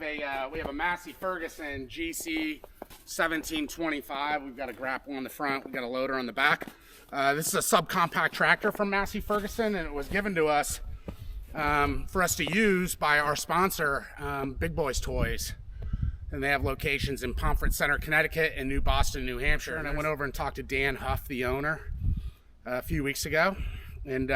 have a Massey Ferguson GC1725. We've got a grapple on the front. We've got a loader on the back. This is a subcompact tractor from Massey Ferguson, and it was given to us for us to use by our sponsor, Big Boys Toys. And they have locations in Pomfret Center, Connecticut, and New Boston, New Hampshire. And I went over and talked to Dan Huff, the owner, a few weeks ago, and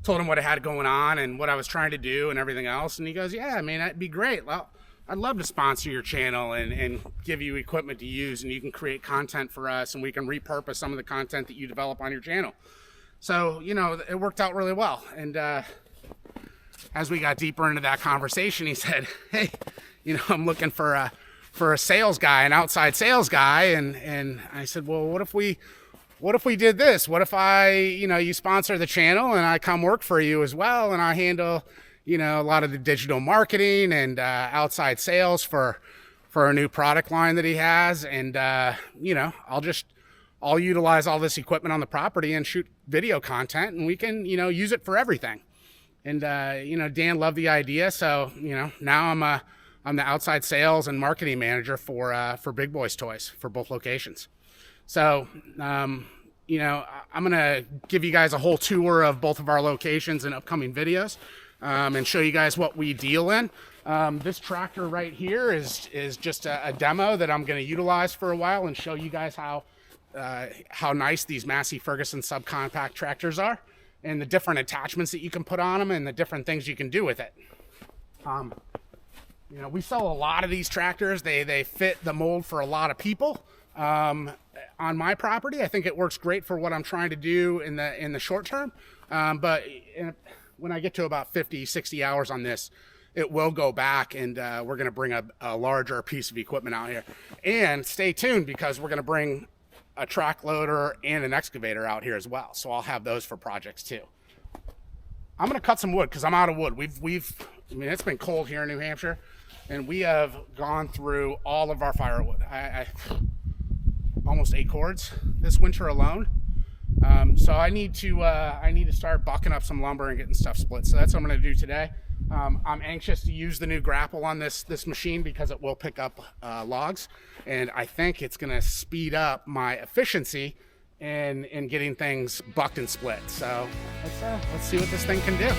told him what I had going on and what I was trying to do and everything else. And he goes, yeah, I mean, that'd be great. Well, I'd love to sponsor your channel and give you equipment to use, and you can create content for us, and we can repurpose some of the content that you develop on your channel. So, you know, it worked out really well. And as we got deeper into that conversation, he said, hey, you know, I'm looking for a sales guy, an outside sales guy. And I said, well, what if we did this? What if you sponsor the channel and I come work for you as well, and I handle, a lot of the digital marketing and outside sales for a new product line that he has. And, I'll utilize all this equipment on the property and shoot video content, and we can, use it for everything. And, Dan loved the idea. So, now I'm the outside sales and marketing manager for Big Boys Toys for both locations. So, I'm going to give you guys a whole tour of both of our locations in upcoming videos, and show you guys what we deal in. This tractor right here is just a demo that I'm going to utilize for a while and show you guys how nice these Massey Ferguson subcompact tractors are, and the different attachments that you can put on them and the different things you can do with it. We sell a lot of these tractors. They fit the mold for a lot of people. On my property, I think it works great for what I'm trying to do in the short term. But when I get to about 50, 60 hours on this, it will go back, and we're going to bring a larger piece of equipment out here. And stay tuned, because we're going to bring a track loader and an excavator out here as well. So I'll have those for projects too. I'm going to cut some wood because I'm out of wood. It's been cold here in New Hampshire, and we have gone through all of our firewood. I almost 8 cords this winter alone. So I need to start bucking up some lumber and getting stuff split. So that's what I'm going to do today. I'm anxious to use the new grapple on this machine because it will pick up logs, and I think it's going to speed up my efficiency in getting things bucked and split. So let's see what this thing can do.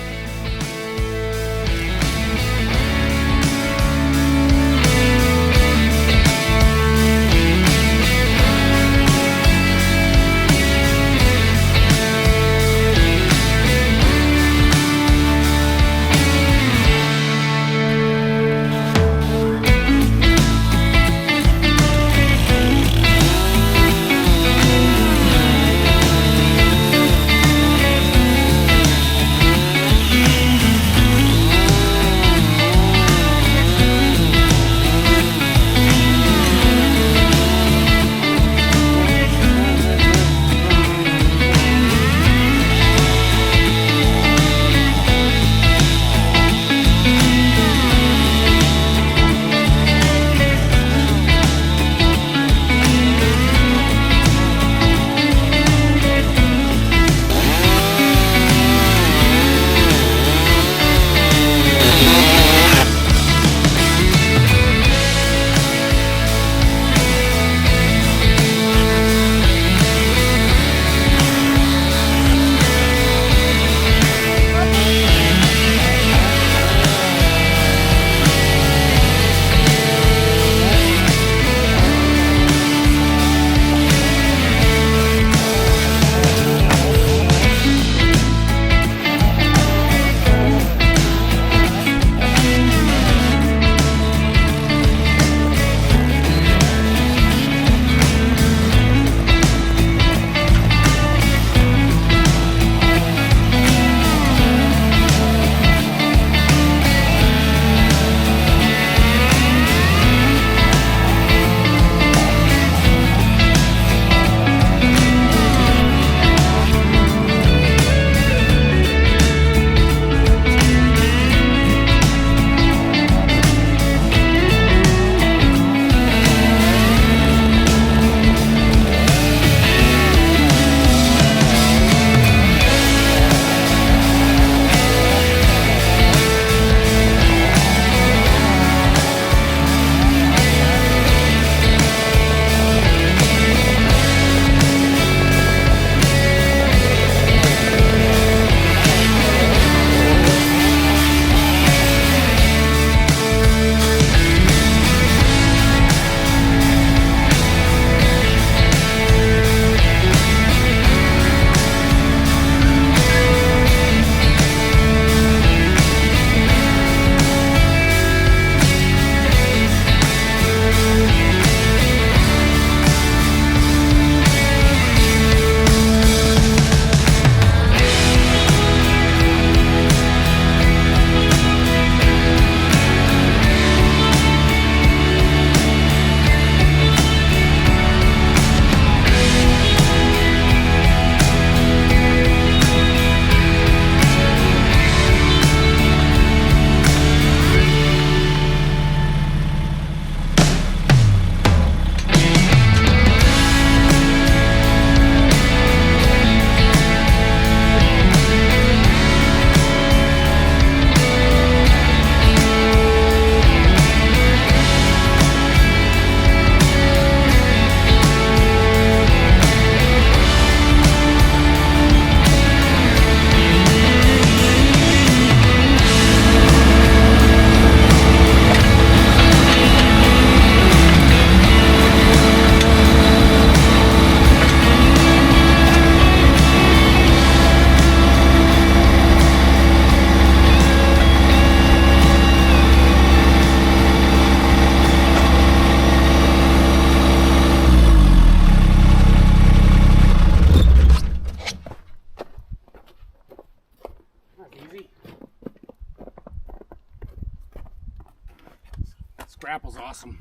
awesome.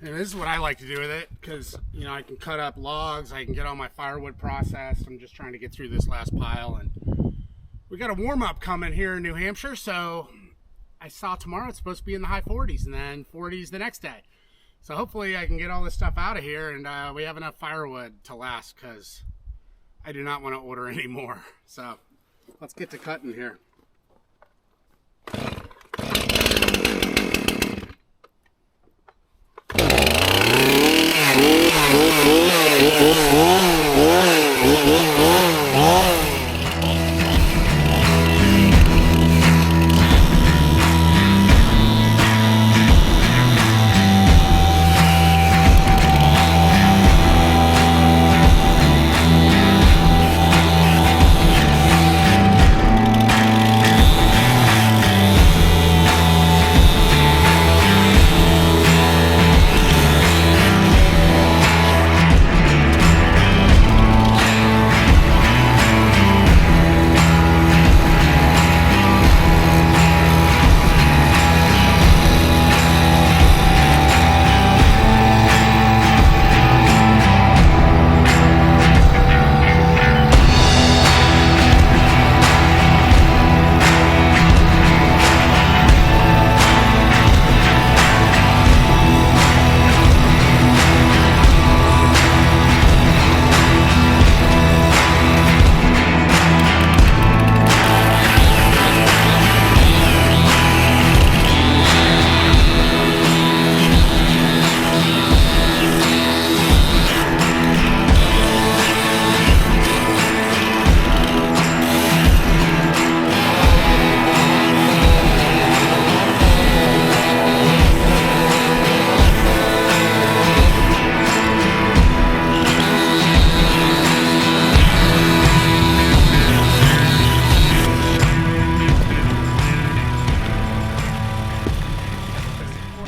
And this is what I like to do with it, because, you know, I can cut up logs, I can get all my firewood processed. I'm just trying to get through this last pile, and we got a warm-up coming here in New Hampshire, so I saw tomorrow it's supposed to be in the high 40s, and then 40s the next day. So hopefully I can get all this stuff out of here, and we have enough firewood to last, because I do not want to order any more. So let's get to cutting here.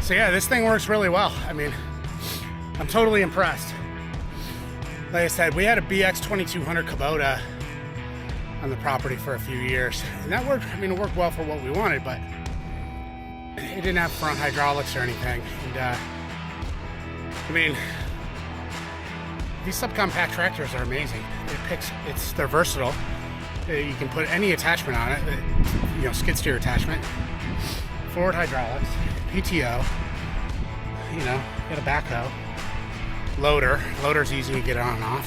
So yeah, this thing works really well. I mean, I'm totally impressed. Like I said, we had a BX2200 Kubota on the property for a few years, and that worked. I mean, it worked well for what we wanted, but it didn't have front hydraulics or anything. And I mean, these subcompact tractors are amazing. They're versatile. You can put any attachment on it. You know, skid steer attachment, forward hydraulics, PTO. You know, get a backhoe, loader. Loader's easy to get on and off.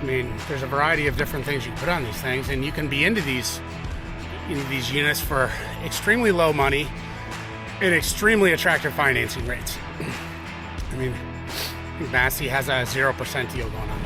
I mean, there's a variety of different things you can put on these things, and you can be into these units for extremely low money and extremely attractive financing rates. I mean, I think Massey has a 0% deal going on.